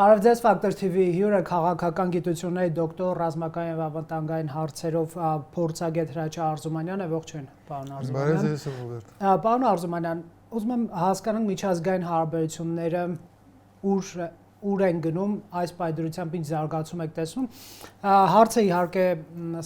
Բարև ձեզ Factor TV հյուրը քաղաքական գիտությունների դոկտոր ռազմական եւ անվտանգային հարցերով փորձագետ Հրաչյա Արզումանյանը, ողջույն, պարոն Արզումանյան։ Բարև ձեզ Ռոբերտ։ Պարոն Արզումանյան, ուզում եմ հասկանանք միջազգային հարաբերությունները ուր են գնում, այս պայդրությամբ ինչ զարգացում եք տեսնում։ Հարցը իհարկե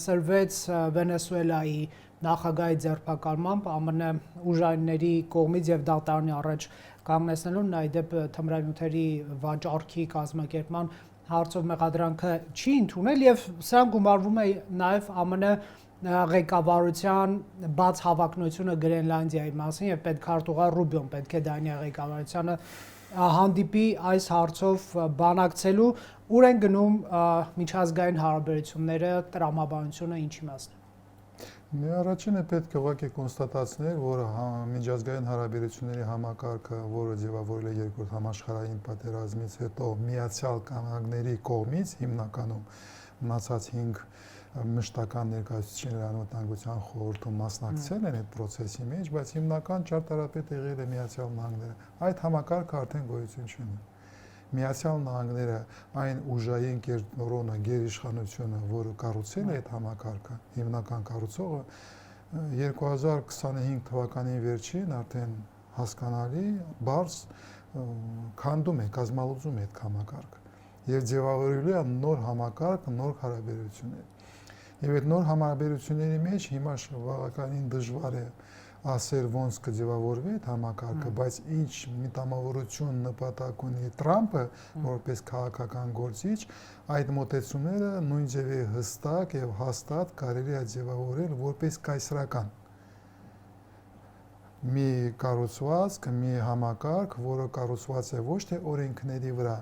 սրվեց Վենեսուելայի նախագահի ձերբակալմամբ ԱՄՆ ուժայինների կողմից եւ դատարանի առաջ կանգնեցնելուն նայդեպ թմրանյութերի վաճառքի կազմակերպման հարցով մեղադրանքը չի ընդունել եւ սրան գումարվում է նաեւ ԱՄՆ ղեկավարության բաց հավակնությունը Գրենլանդիայի մասին եւ պետքարտուղար Ռուբիոն պետք է դանի ղեկավարությանը հանդիպի այս հարցով բանակցելու ուր են գնում միջազգային հարաբերությունները տրամաբանությունը ինչի մասն է։ Մի առաջինը պետք է ուղղակի կոնստատացնել, որ միջազգային հարաբերությունների համակարգը, որը ձևավորել է Երկրորդ համաշխարհային պատերազմից հետո Միացյալ Նահանգների կողմից հիմնականում մնացած 5 մշտական ներկայացուցիչների անվտանգության խորհրդում մասնակցել են այդ process-ի մեջ, բայց հիմնական ճարտարապետը եղել է Միացյալ Նահանգները։ Այդ համակարգը արդեն գոյություն չունի։ Միացյալ Նահանգները այն ուժային կենտրոնը, գերիշխանությունը, որը կառուցել է այդ համակարգը, հիմնական կառուցողը 2025 թվականի վերջին արդեն հասկանալի բարձ քանդում է, կազմալուծում է այդ համակարգը եւ ձևավորելու է նոր համակարգ, նոր հարաբերություններ։ Եվ այդ նոր համաբերությունների մեջ հիմա բավականին դժվար է ասել ոնց կձևավորվի այդ համակարգը, բայց ինչ միտամավորություն նպատակ ունի Թրամփը որպես քաղաքական գործիչ, այդ մոտեցումները նույն ձևի հստակ եւ հաստատ կարելի է ձևավորել որպես կայսրական մի կառուցվածք, մի համակարգ, որը կառուցված է ոչ թե օրենքների վրա,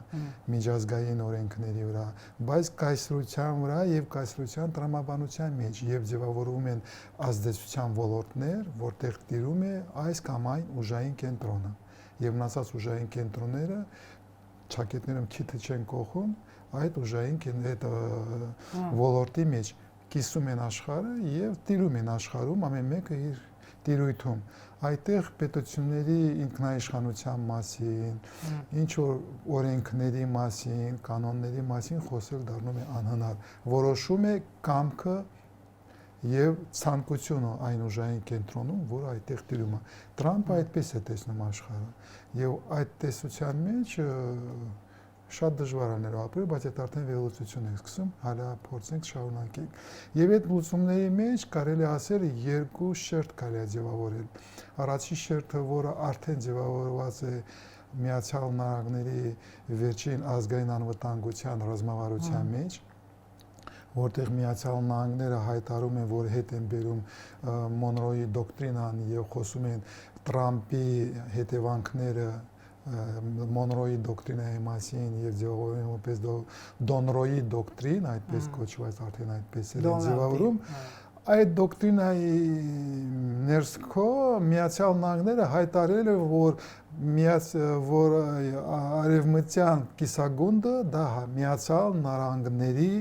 միջազգային օրենքների վրա, բայց կայսրության վրա եւ կայսրության տրամաբանության մեջ եւ ձևավորվում են ազդեցության ոլորտներ, որտեղ տիրում է այս կամ այն ուժային կենտրոնը։ Եվ մնացած ուժային կենտրոնները ճակետներում քիթը չեն կողում այդ ուժային ոլորտի մեջ կիսում են աշխարհը եւ տիրում են աշխարհում ամեն մեկը իր տիրույթում։ Այդտեղ պետությունների ինքնաիշխանության մասին, ինչ որ օրենքների մասին, կանոնների մասին խոսել դառնում է անհնար։ Որոշում է կամքը եւ ցանկությունը այն ուժային կենտրոնում, որը այդտեղ տիրում է։ Թրամփը այդպես է տեսնում աշխարհը։ Եվ այդ տեսության մեջ շատ դժվար է ներապրել, բայց այդ արդեն վերլուծություն է սկսում, հələ փորձենք շարունակենք։ Եվ այդ լուծումների մեջ կարելի ասել երկու շերտ կարելի է ձևավորել։ Առաջին շերտը, որը արդեն ձևավորված է Միացյալ Նահանգների վերջին ազգային անվտանգության ռազմավարության մեջ, որտեղ Միացյալ Նահանգները հայտարարում են, որ հետ են բերում Մոնրոյի դոկտրինան եւ խոսում են Թրամփի հետևանքները Մոնրոյի դոկտրինայի մասին եւ ձևավորում որպես Դոնրոյի դոկտրին, այդպես կոչված արդեն այդպես է ձևավորում։ Այդ դոկտրինայի ներսքո Միացյալ Նահանգները հայտարարել է, որ արևմտյան կիսագունդը դա Միացյալ Նահանգների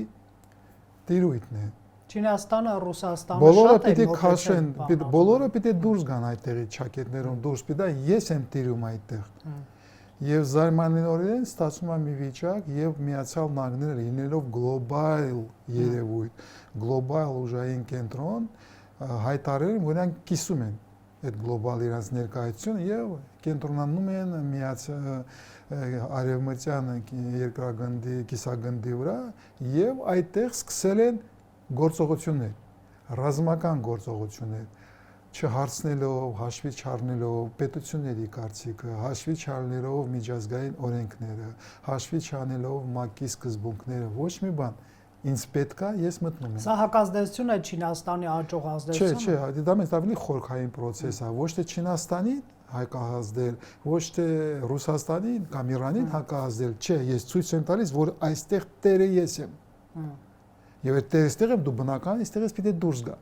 տիրույթն է։ Չինաստանը, Ռուսաստանը բոլորը պիտի քաշեն, բոլորը պիտի դուրս գան այդտեղի ճակետներում դուրս, պիտի ես եմ տիրում այդտեղ։ Եվ զարմանալիորեն ստացվում է մի վիճակ եւ Միացյալ Նահանգները լինելով գլոբալ երևույթ, գլոբալ ուժային կենտրոն, հայտարարել են, որ նրանք կիսում են այդ գլոբալ իրենց ներկայությունը եւ կենտրոնանում են արևմտյան երկրագնդի, կիսագնդի վրա եւ այդտեղ սկսել են գործողություններ, ռազմական գործողություններ, չհարցնելով, հաշվի չառնելով պետությունների կարծիքը, հաշվի չառնելով միջազգային օրենքները, հաշվի չառնելով ՄԱԿ-ի սկզբունքները, ոչ մի բան ինձ պետքա, ես մտնում եմ։ Սա հակազդեցություն է Չինաստանի աճող ազդեցությունը։ Չէ, դա մեծ ավելի խորքային process է, ոչ թե Չինաստանին հակազդել, ոչ թե Ռուսաստանին կամ Իրանին հակազդել, չէ, ես ցույց եմ տալիս, որ այստեղ տերը ես եմ։ Եվ այդ տերստեղ եմ դու բնական այստեղից պիտի դուրս գա։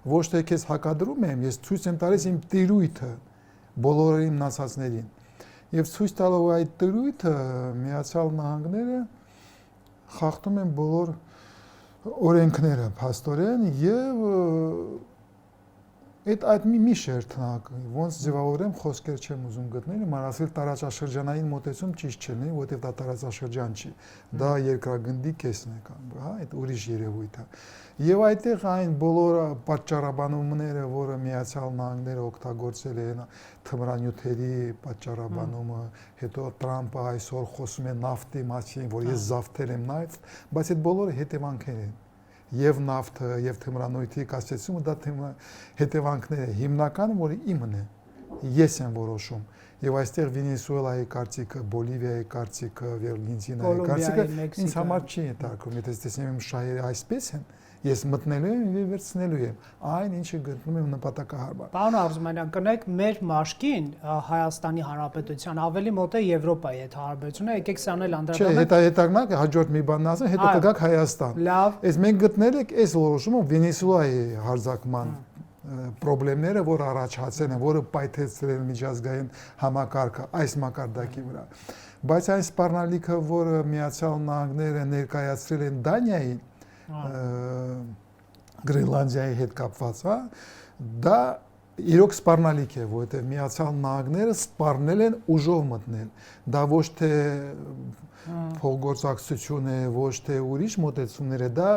Ոչ թե քեզ հակադրում եմ, ես ցույց եմ տալիս իմ տիրույթը բոլորին մնացածներին։ Եվ ցույց տալով այդ տիրույթը Միացյալ Նահանգները խախտում են բոլոր օրենքները փաստորեն եւ Այդ մի շերտնակ, ոնց ձևավորեմ խոսքեր չեմ ուզում գտնել, մանրասել տարածաշրջանային մոտեցում ճիշտ չլինի, որովհետև դա տարածաշրջան չի։ Դա երկրագնդի կեսն է կամ, հա, այդ ուրիշ երևույթ է։ Եվ այդտեղ այն բոլոր պատճառաբանումները, որը Միացյալ Նահանգները օգտագործել են թմրանյութերի պատճառաբանումը, հետո Տրամպը այսօր խոսում է նավթի մասին, որ ես զավթել եմ նավթ, բայց այդ բոլորը հետևանքներ են։ Եվ նավթը, եւ թմրանյութի կասեցումը դա հետևանքներ է, հիմնականը, որը իմն է, ես եմ որոշում։ Եվ այստեղ Վենեսուելայի կարծիքը, Բոլիվիայի կարծիքը, Արգենտինայի կարծիքը ինձ համար չի հետաքրքրում, եթե տեսնեմ իմ շահերը այսպես են, ես մտնելու եմ եւ վերցնելու եմ այն ինչը գտնում եմ նպատակահարմար։ Պարոն Արզումանյան, կնեք մեր մաշկին Հայաստանի Հանրապետության ավելի մոտ է Եվրոպայի հետ հարաբերությունը, եկեք սան էլ անդրադառնանք։ Չէ, հետագնակ հաջորդ մի բանն ասեմ, հետո կգաք Հայաստան։ Լավ։ Այս մենք գտնել ենք այս որոշումը Վենեսուելայի հարձակման պրոբլեմները, որ առաջացել են, որը պայթեցրել են միջազգային համակարգը այս մակարդակի վրա։ Բայց այն սպառնալիքը, որը Միացյալ Նահանգները ներկայացրել են Դանիային, Գրենլանդիայի հետ կապված, հա, դա իրոք սպառնալիք է, որովհետև Միացյալ Նահանգները սպառնել են ուժով մտնել։ Դա ոչ թե փոխգործակցություն է, ոչ թե ուրիշ մոտեցումներ է, դա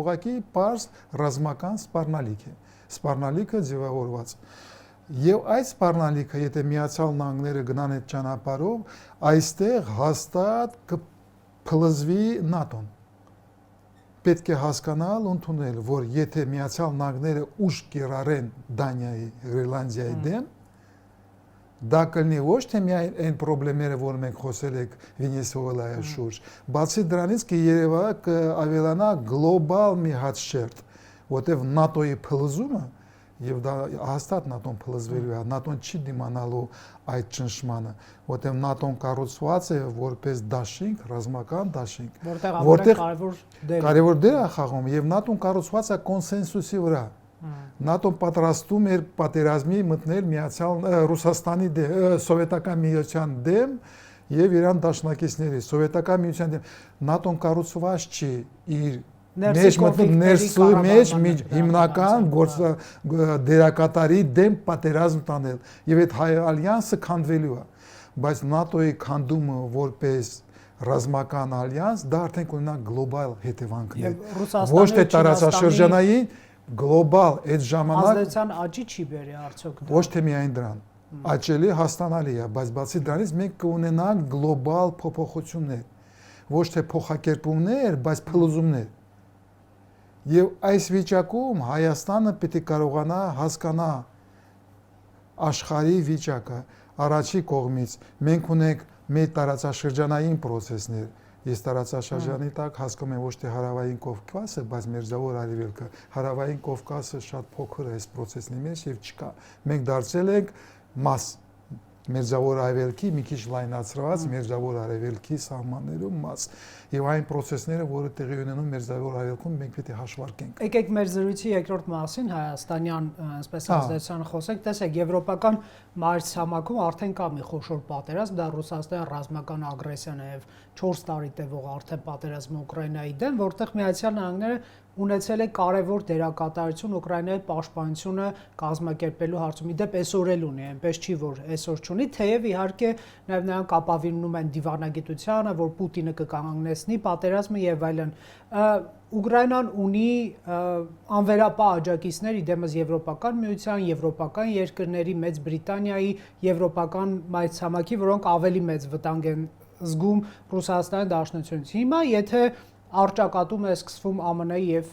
ուղղակի պարզ ռազմական սպառնալիք է։ Սպառնալիքը ձևավորված։ Եվ այդ սպառնալիքը, եթե Միացյալ Նահանգները գնան այդ ճանապարհով, այստեղ հաստատ կփլզվի ՆԱՏՕ-ն։ Պետք է հասկանալ ու ընդունել, որ եթե Միացյալ Նահանգները ուժ կիրառեն Դանիայի, Գրենլանդիայի դեմ, դա կլինի ոչ թե միայն այն խնդիրները, որ մենք խոսել ենք Վենեսուելայի շուրջ, բացի դրանից կերևա կավելանա գլոբալ մի հատ շերտ, որտեղ ՆԱՏՕ-ի փլզումը, եւ դա հաստատ ՆԱՏՕ-ն փլզվելու է, ՆԱՏՕ-ն չի դիմանալու այդ ճնշմանը, որտեղ ՆԱՏՕ-ն կառուցված է որպես դաշինք, ռազմական դաշինք, որտեղ կարևոր դեր է խաղում եւ ՆԱՏՕ-ն կառուցված է կոնսենսուսի վրա։ ՆԱՏՕ-ն պատրաստում էր պատերազմի մտնել Ռուսաստանի սովետական միության դեմ եւ Իրան դաշնակիցների սովետական միության դեմ։ ՆԱՏՕ-ն կառուցված չի իր մեջ հիմնական դերակատարի դեմ պատերազմ տանել եւ այդ հայ ալյանսը քանդվելու է, բայց ՆԱՏՕ-ի քանդումը որպես ռազմական ալյանս դա արդեն կունենա գլոբալ հետևանքներ, ոչ թե տարածաշրջանային գլոբալ այդ ժամանակ ազդեցության աճի չի բերի արդյոք դա։ Ոչ թե միայն դրան, աճելի հաստանալի է, բայց բացի դրանից մենք կունենանք գլոբալ փոփոխություններ, ոչ թե փոխակերպումներ, բայց փլուզումներ։ Եվ այս վիճակում Հայաստանը պետք է կարողանա հասկանա աշխարհի վիճակը առաջի կողմից մենք ունենք մեր տարածաշրջանային process-ներ ես տարածաշրջանի տակ հասկանում եմ ոչ թե հարավային Կովկասը, բայց Մերձավոր Արևելքը հարավային Կովկասը շատ փոքր է այս process-ի մեջ եւ չկա մենք դարձել ենք մաս Մերձավոր Արևելքի մի քիչ լայնացրված Մերձավոր Արևելքի սահմաններում մաս եւ այն process-ները, որը տեղի ունենում Մերձավոր Արևելքում, մենք պետք է հաշվարկենք։ Եկեք մեր զրույցի երկրորդ մասին հայաստանյան, այսպես ազդեցության խոսենք, տեսեք, եվրոպական մայրցամաքում արդեն կա մի խոշոր պատերազմ, դա Ռուսաստանի ռազմական ագրեսիան է եւ 4 տարի տևող արդեն պատերազմը Ուկրաինայի դեմ, որտեղ Միացյալ Նահանգները ունեցել է կարևոր դերակատարություն Ուկրաինայի պաշտպանությունը կազմակերպելու հարցում։ Իդեպ այսօր էլ ունի, այնպես չի որ այսօր չունի, թեև իհարկե նաև նրանք ապավինում են դիվանագիտությանը, որ Պուտինը կկանգնեցնի պատերազմը եւ այլն։ Ուկրաինան ունի անվերապահ աջակիցներ իդեմս Եվրոպական միության, եվրոպական երկրների, Մեծ Բրիտանիայի, եվրոպական մայրցամաքի, որոնք ավելի մեծ վտանգ են զգում Ռուսաստանի Դաշնությունից։ Հիմա եթե արճակատում է սկսվում ԱՄՆ-ի եւ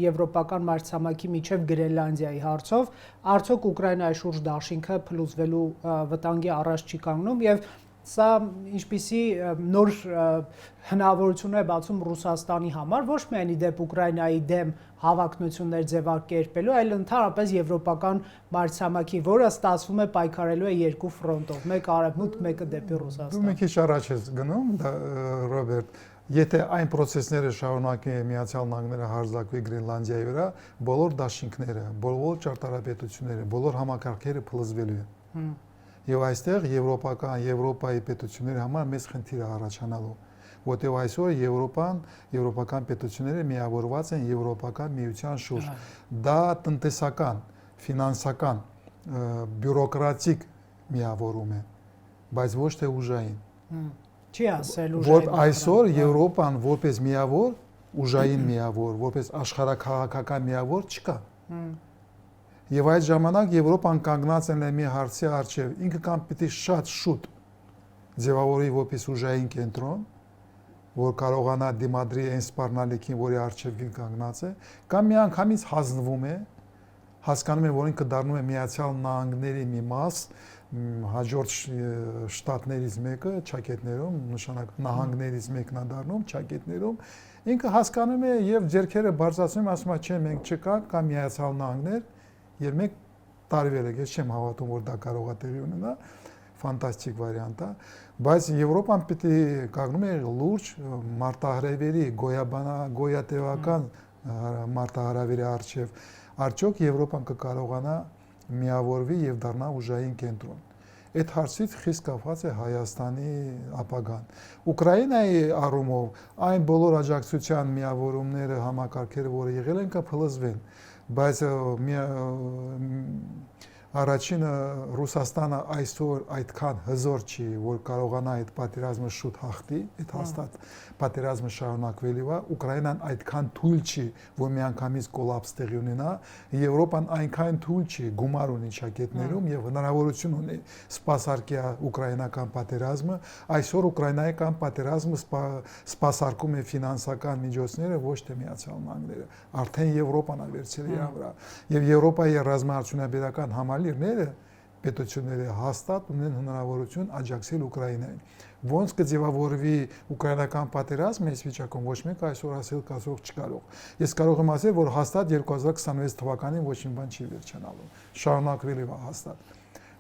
եվրոպական մայրցամաքի միջև Գրենլանդիայի հարցով, արդյոք Ուկրաինայի շուրջ դաշինքը փլուզվելու վտանգի առաջ չի կանգնում եւ սա ինչպիսի նոր հնարավորություն է բացում Ռուսաստանի համար, ոչ միայն իդեպ Ուկրաինայի դեմ հավակնություններ ձևակերպելու, այլ ընդհանրապես եվրոպական մայրցամաքի, որը ստացվում է պայքարելու է երկու ֆրոնտով, մեկը արևմուտք, մեկը դեպի Ռուսաստան։ Դու մի քիչ առաջ ես գնում, Ռոբերտ, եթե այն process-ները շարունակի Միացյալ Նահանգները հարձակվի Գրենլանդիայի վրա, բոլոր դաշինքները, բոլոր ճարտարապետությունները, բոլոր համակարգերը փլզվելու են։ Եվ այստեղ Եվրոպայի պետությունների համար մեծ խնդիր է առաջանալու, որտեղ այսօր եվրոպական պետությունները միավորված են եվրոպական միության շուրջ։ Դա տնտեսական, ֆինանսական բյուրոկրատիկ միավորում է, բայց ոչ թե ուժային։ Չի ասել Որ այսօր Եվրոպան որպես միավոր, ուժային միավոր, որպես աշխարհաքաղաքական միավոր չկա։ Եվ այդ ժամանակ Եվրոպան կանգնած է մի հարցի առջև, ինքը կամ պիտի շատ շուտ ձևավորի որպես ուժային կենտրոն, որ կարողանա դիմադրի այն սպառնալիքին, որի առջև կանգնած է, կամ միանգամից հանձնվում է, հասկանում է, որ ինքը դառնում է Միացյալ Նահանգների մի մաս, հաջորդ շտատներից մեկը ճակետներում, նշանակ նահանգներից մեկն է դառնում ճակետներում, ինքը հասկանում է եւ ձեռքերը բարձրացնում, ասում է, չէ, մենք չկանք կամ Միացյալ Նահանգներ, եւ մենք տարվել ենք, ես չեմ հավատում, որ դա կարող է տեղի ունենա, ֆանտաստիկ վարիանտ է, բայց Եվրոպան պիտի կանգնում է լուրջ մարտահրավերի, գոյատևական մարտահրավերի առջև, արդյոք Եվրոպան կկարողանա միավորվի եւ դառնա ուժային կենտրոն։ Այդ հարցից խիստ կապված է Հայաստանի ապագան։ Ուկրաինայի առումով այն բոլոր աջակցության միավորումները, համակարգերը, որը եղել են, կփլզվեն, բայց առաջինը Ռուսաստանը այսօր այդքան հզոր չի, որ կարողանա այդ պատերազմը շուտ հաղթի, այդ հաստատ պատերազմը շարունակվելու է, Ուկրաինան այդքան թույլ չի, որ միանգամից կոլապս տեղի ունենա, Եվրոպան այնքան թույլ չի, գումար ունի ճակետներում եւ հնարավորություն ունի սպասարկել ուկրաինական պատերազմը, այսօր ուկրաինական պատերազմը սպասարկում է ֆինանսական միջոցները, ոչ թե Միացյալ Նահանգները, արդեն Եվրոպան է վերցել իր վրա, եւ Եվրոպայի ռազմաարդյունաբերական համալիրները պետությունները հաստատ ունեն հնարավորություն աջակցել Ուկրաինային։ Ոնց կձևավորվի ուկրաինական պատերազմը այս վիճակում ոչ մեկ այսօր ասել կասող չկարող։ Ես կարող եմ ասել, որ հաստատ 2026 թվականին ոչինչ բան չի վերջանալու։ Շարունակվելու է հաստատ։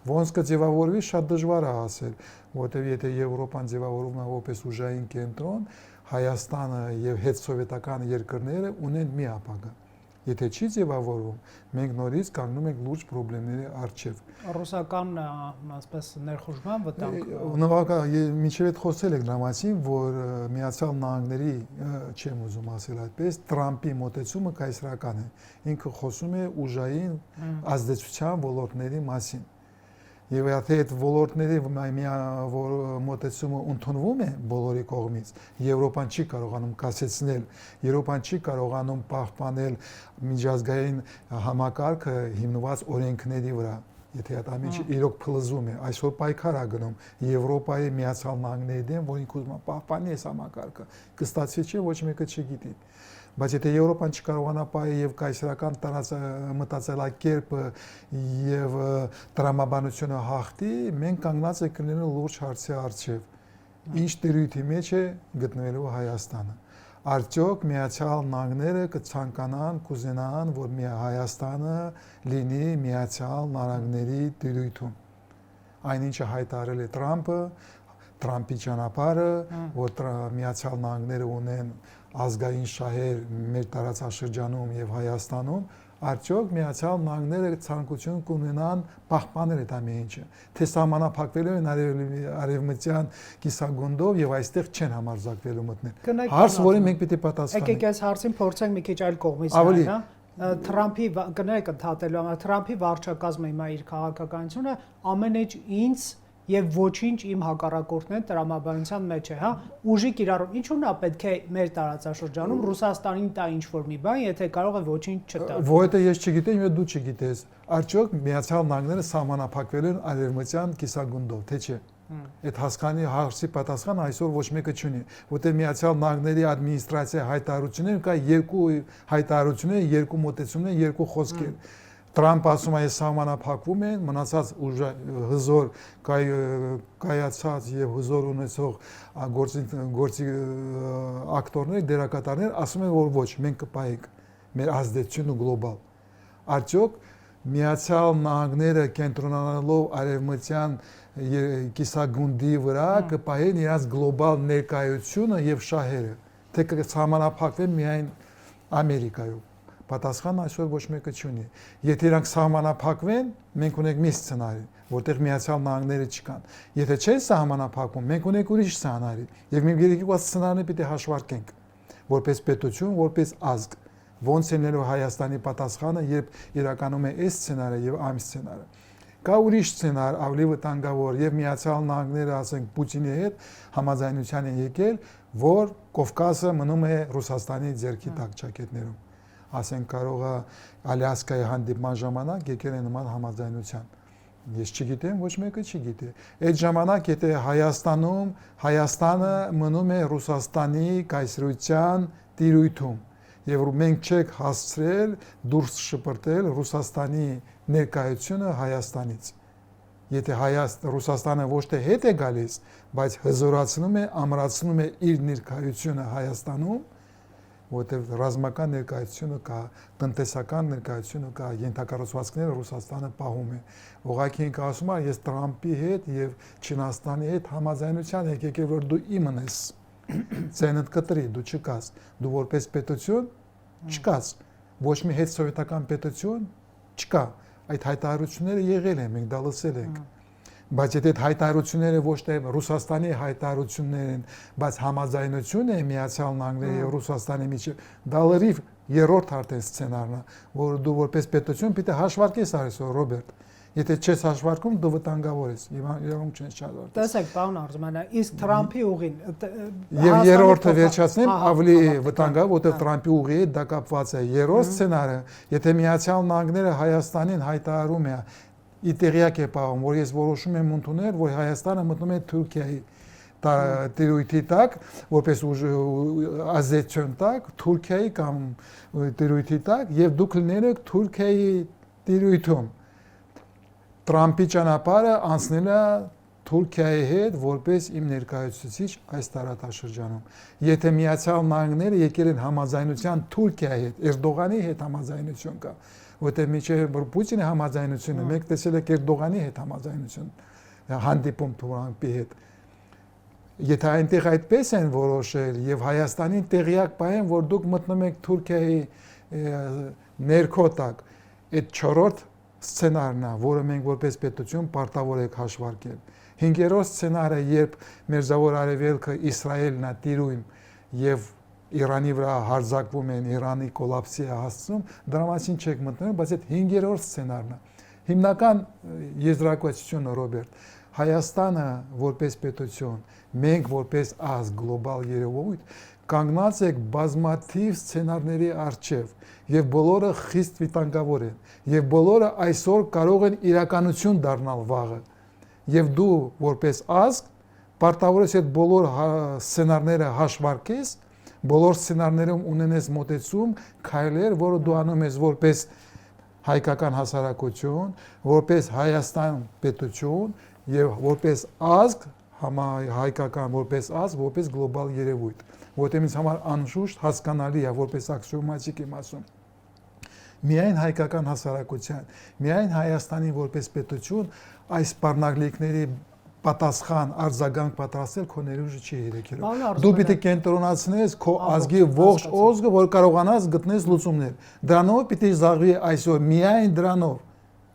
Ոնց կձևավորվի շատ դժվար է ասել, որտեղ եթե Եվրոպան ձևավորվում է որպես ուժային կենտրոն, Հայաստանը եւ հետսովետական երկրները ունեն մի ապագա։ Եթե չի ձևավորվում, մենք նորից կանգնում ենք լուրջ խնդիրների առջև։ Ռուսական, ասես, ներխուժման վտանգ։ Նվագա, մինչև այդ խոսել եք դրա մասին, որ Միացյալ Նահանգների, չեմ ուզում ասել այդպես, Տրամպի մոտեցումը կայսրական է։ Ինքը խոսում է ուժային ազդեցության ոլորտների մասին։ Եվ եթե այդ ոլորտների մոտեցումը ընդունվում է բոլորի կողմից, Եվրոպան չի կարողանում կասեցնել, Եվրոպան չի կարողանում պահպանել միջազգային համակարգը հիմնված օրենքների վրա։ Եթե այդ ամենը իրոք փլզում է, այսօր պայքար է գնում Եվրոպայի Միացյալ Նահանգների դեմ, որ ինքը ուզում է պահպանի այս համակարգը, կստացվի չէ, ոչ մեկը չգիտի։ Բայց եթե Եվրոպան չկարողանա պահել եւ կայսրական մտածելակերպը եւ տրամաբանությունը հաղթի, մենք կանգնած ենք լինելու լուրջ հարցի առջև։ Ինչ տիրույթի մեջ է գտնվելու Հայաստանը։ Արդյոք Միացյալ Նահանգները կցանկանան, կուզենան, որ Հայաստանը լինի Միացյալ Նահանգների տիրույթում։ Այնինչը հայտարարել է Տրամպը, Տրամպի ճանապարհը, որ Միացյալ Նահանգները ունեն ազգային շահեր մեր տարածաշրջանում եւ Հայաստանում, արդյոք Միացյալ Նահանգները ցանկություն կունենան պահպանել այդ ամենը, թե սահմանափակվելու են արևմտյան կիսագունդով եւ այստեղ չեն համարձակվելու մտնել։ Հարց, որին մենք պիտի պատասխանենք։ Եկեք այս հարցին փորձենք մի քիչ այլ կողմից նայել, հա։ Թրամփի կներեք ընդհատելու համար Թրամփի վարչակազմը հիմա իր քաղաքականությունը ամեն ինչ եւ ոչինչ իմ հակառակորդն է տրամաբանության մեջ է, հա, ուժի կիրառում։ Ինչու՞ նա պետք է մեր տարածաշրջանում Ռուսաստանին տա ինչ-որ մի բան, եթե կարող է ոչինչ չտա։ Որովհետեւ ես չգիտեմ, եւ դու չգիտես։ Արդյոք Միացյալ Նահանգները սահմանափակվել են արևմտյան կիսագունդով, թե չէ։ Այդ հասկանի հարցի պատասխան այսօր ոչ մեկը չունի, որտեղ Միացյալ Նահանգների ադմինիստրացիայի հայտարարությունները կա երկու հայտարարություններ, երկու մոտեցումներ, երկու խոսքեր։ Տրամպ ասում է, սահմանափակվում են, մնացած հզոր կայացած եւ հզոր ունեցող գործի ակտորներ, դերակատարներ ասում են, որ ոչ, մենք կպահենք մեր ազդեցությունը գլոբալ։ Արդյոք Միացյալ Նահանգները կենտրոնանալով արևմտյան կիսագունդի վրա կպահեն իրաց գլոբալ ներկայությունը եւ շահերը, թե կսահմանափակվեն միայն Ամերիկայով։ Պատասխանը այսօր ոչ մեկը չունի։ Եթե իրանք սահմանափակվեն, մենք ունենք մի սցենարի, որտեղ Միացյալ Նահանգները չկան։ Եթե չեն սահմանափակվում, մենք ունենք ուրիշ սցենարի, եւ մենք երկու սցենարները պիտի հաշվարկենք, որպես պետություն, որպես ազգ, ոնց լինելու Հայաստանի պատասխանը, երբ իրականում է այս սցենարը եւ այն սցենարը։ Կա ուրիշ սցենար, ավելի վտանգավոր եւ Միացյալ Նահանգները, ասենք Պուտինի հետ համաձայնության են եկել, որ Կովկասը մնում է Ռուսաստանի ձեռքի տակ ճակետներում։ Ասենք կարող է Ալյասկայի հանդիպման ժամանակ եկել է նման համաձայնության։ Ես չգիտեմ, ոչ մեկը չգիտե։ Այդ ժամանակ եթե Հայաստանը մնում է Ռուսաստանի կայսրության տիրույթում եւ մենք չենք հասցրել դուրս շպրտել Ռուսաստանի ներկայությունը Հայաստանից։ Եթե Ռուսաստանը ոչ թե հետ է գալիս, բայց հզորացնում է, ամրացնում է իր ներկայությունը Հայաստանում, որտեղ ռազմական ներկայությունը կա, տնտեսական ներկայությունը կա, ենթակառուցվածքները Ռուսաստանը պահում է։ Ուղղակի ինքը ասում է, ես Տրամպի հետ եւ Չինաստանի հետ համաձայնության եք եկել, որ դու իմն ես։ Ցենտ կտրի, դու չկաս, դու որպես պետություն չկաս, ոչ մի հետ սովետական պետություն չկա։ Այդ հայտարարությունները եղել են, մենք դա լսել ենք։ Բայց եթե այդ հայտարարությունները ոչ թե Ռուսաստանի հայտարարություններ են, բայց համաձայնություն է Միացյալ Նահանգների եւ Ռուսաստանի միջեւ, դա լրիվ երրորդ արդեն սցենարն է, որ դու որպես պետություն պիտի հաշվարկես այսօր, Ռոբերտ։ Եթե չես հաշվարկում, դու վտանգավոր ես, իրավունք չես չհաշվարկես։ Տեսեք, պարոն Արզումանյան, իսկ Թրամփի ուղին Եվ երրորդը վերջացնեմ, ավելի վտանգավոր, որտեղ Թրամփի ուղի հետ դա կապված է։ Երրորդ սցենարը, եթե Միացյալ Նահանգները Հայաստանին հայտարարում է, իդեալիակ է պահում, որ ես որոշում եմ ընդունել, որ Հայաստանը մտնում է Թուրքիայի տիրույթի տակ, որպես ազդեցություն տակ, Թուրքիայի կամ տիրույթի տակ, եւ դուք լինեք Թուրքիայի տիրույթում։ Տրամպի ճանապարհը անցնել է Թուրքիայի հետ որպես իմ ներկայացուցիչ այս տարածաշրջանում։ Եթե Միացյալ Նահանգները եկել են համաձայնության Թուրքիայի հետ, Էրդողանի հետ համաձայնություն կա, որտեղ միջև Պուտինի համաձայնությունը, մենք տեսել ենք Էրդողանի հետ համաձայնություն, հանդիպում Թրամպի հետ։ Եթե այնտեղ այդպես են որոշել եւ Հայաստանին տեղյակ պահեն, որ դուք մտնում եք Թուրքիայի ներքո տակ, այդ չորրորդ սցենարն է, որը մենք որպես պետություն պարտավոր ենք հաշվարկել։ Հինգերորդ սցենարը, երբ Մերձավոր Արևելքը Իսրայելն է տիրույմ եւ Իրանի վրա հարձակվում են, Իրանի կոլապսի է հասցնում, դրա մասին չեք մտնել, բայց այդ հինգերորդ սցենարն է։ Հիմնական եզրակացությունը, Ռոբերտ, Հայաստանը որպես պետություն, մենք որպես ազգ գլոբալ երևույթ կանգնած եք բազմաթիվ սցենարների առջև եւ բոլորը խիստ վտանգավոր են եւ բոլորը այսօր կարող են իրականություն դառնալ վաղը եւ դու որպես ազգ պարտավոր ես այդ բոլոր սցենարները հաշվարկես, բոլոր սցենարներում ունենես մոտեցում, քայլեր, որը դու անում ես որպես հայկական հասարակություն, որպես Հայաստան պետություն եւ որպես ազգ, հայկական որպես ազգ, որպես գլոբալ երևույթ, որտեղ ինձ համար անշուշտ հասկանալի է, որպես աքսիոմատիկ եմ ասում։ Միայն հայկական հասարակության, միայն Հայաստանի որպես պետություն այս բռնկալիքների պատասխան արձագանք պատրաստել քո ներուժը չի երեքելու։ Դու պիտի կենտրոնացնես քո ազգի ողջ օզգը, որ կարողանաս գտնես լուծումներ։ Դրանով պիտի զբաղվի այսօր միայն դրանով։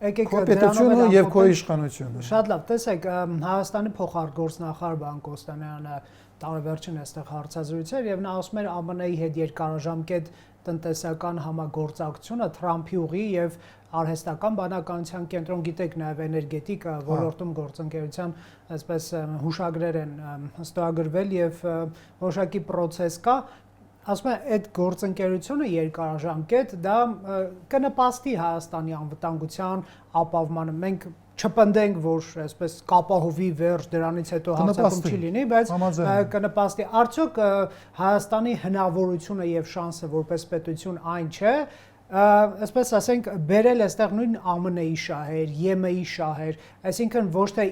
Քո պետությունը եւ քո իշխանությունը։ Շատ լավ, տեսեք, Հայաստանի փոխարգործնախարար բան Կոստանյանը տարեվերջին այստեղ հարցազրույցեր եւ նա ասում էր ԱՄՆ-ի հետ երկարաժամկետ տնտեսական համագործակցությունը Թրամփի ուղի եւ արհեստական բանականության կենտրոն, գիտեք, նաեւ էներգետիկ ոլորտում գործընկերության այսպես հուշագրեր են ստորագրվել եւ որոշակի process կա։ Ասում եմ, այդ գործընկերությունը երկարաժամկետ դա կնպաստի Հայաստանի անվտանգության ապահովմանը։ Մենք չպնդենք, որ այսպես կապահովի վերջ դրանից հետո հարձակում չի լինի, բայց կնպաստի։ Արդյոք Հայաստանի հնարավորությունը եւ շանսը որպես պետություն այն չէ, այսպես ասենք, բերել այստեղ նույն ԱՄՆ-ի շահեր, ԵՄ-ի շահեր, այսինքն ոչ թե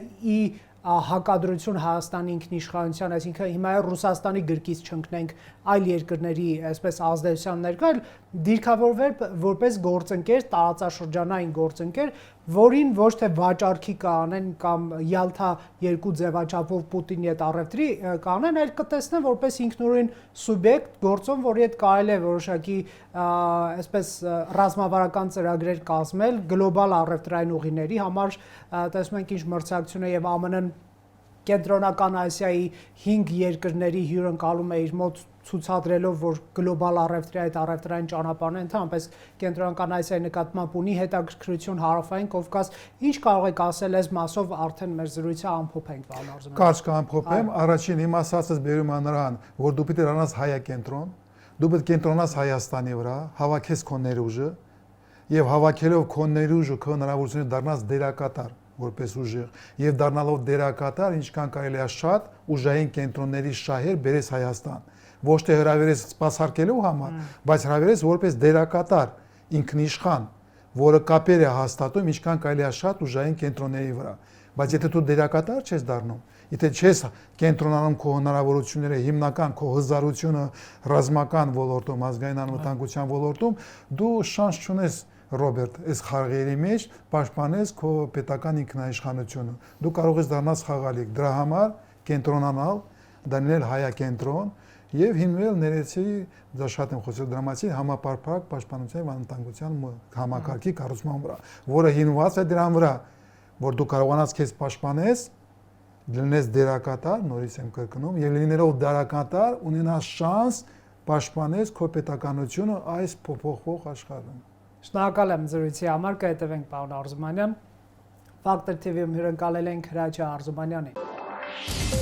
հակադրություն Հայաստանի ինքնիշխանության, այսինքն հիմա Ռուսաստանի գրկից չընկնենք այլ երկրների այսպես ազդեցության ներքո, այլ դիրքավորվել որպես գործընկեր, տարածաշրջանային գործընկեր, որին ոչ թե վաճառքի կանեն կամ Յալթա 2 ձևաչափով Պուտինի հետ առևտրի կանեն, այլ կտեսնեն որպես ինքնուրույն սուբյեկտ գործում, որի հետ կարելի է որոշակի այսպես ռազմավարական ծրագրեր կազմել գլոբալ առևտրային ուղիների համար, տեսնում ենք ինչ մրցակցություն է եւ ԱՄՆ-ն Կենտրոնական Ասիայի 5 երկրների հյուրընկալումը իր մոտ ցուցադրելով, որ գլոբալ առևտրի այդ առևտրային ճանապարհն ընդհանրապես Կենտրոնական Ասիայի նկատմամբ ունի հետաքրքրություն Հարավային Կովկաս, ինչ կարող եք ասել այս մասով արդեն մեր զրույցը ամփոփենք, պարոն Արզումանյան։ Կարճ կամփոփեմ, առաջին իմ ասածս բերում է նրան, որ դու պիտի դառնաս հայակենտրոն, դու պետք է կենտրոնաս Հայաստանի վրա, հավաքես քո ներուժը եւ հավաքելով քո ներուժը, քո հնարավորությունը դառնաս դերակատար որպես ուժեղ եւ դառնալով դերակատար ինչքան կարելի է շատ ուժային կենտրոնների շահեր բերես Հայաստան ոչ թե հրավերես սպասարկելու համար, բայց հրավերես որպես դերակատար ինքնիշխան, որը կապեր է հաստատում ինչքան կարելի է շատ ուժային կենտրոնների վրա, բայց եթե դու դերակատար չես դառնում, եթե չես կենտրոնանում քո հնարավորությունները, հիմնական քո հզարությունը ռազմական ոլորտում, ազգային անվտանգության ոլորտում, դու շանս չունես Ռոբերտ, այս խաղերի մեջ պաշտպանես քո պետական ինքնաիշխանությունը։ Դու կարող ես դառնալ խաղալիք, դրա համար կենտրոնանալ, դառնել հայակենտրոն եւ հիմնել ներեցի, դա շատ եմ խոսել դրա մասին, համապարփակ պաշտպանության եւ անվտանգության համակարգի կառուցման վրա, որը հիմնված է դրան վրա, որ դու կարողանաս քեզ պաշտպանես, լինես դերակատար, նորից եմ կրկնում, եւ լինելով դերակատար ունենաս շանս պաշտպանես քո պետականությունը այս փոփոխվող աշխարհում։ Շնորհակալ եմ զրույցի համար, կհետևենք պարոն Արզումանյան։ Factor TV-ում հյուրընկալել ենք Հրաչյա Արզումանյանին։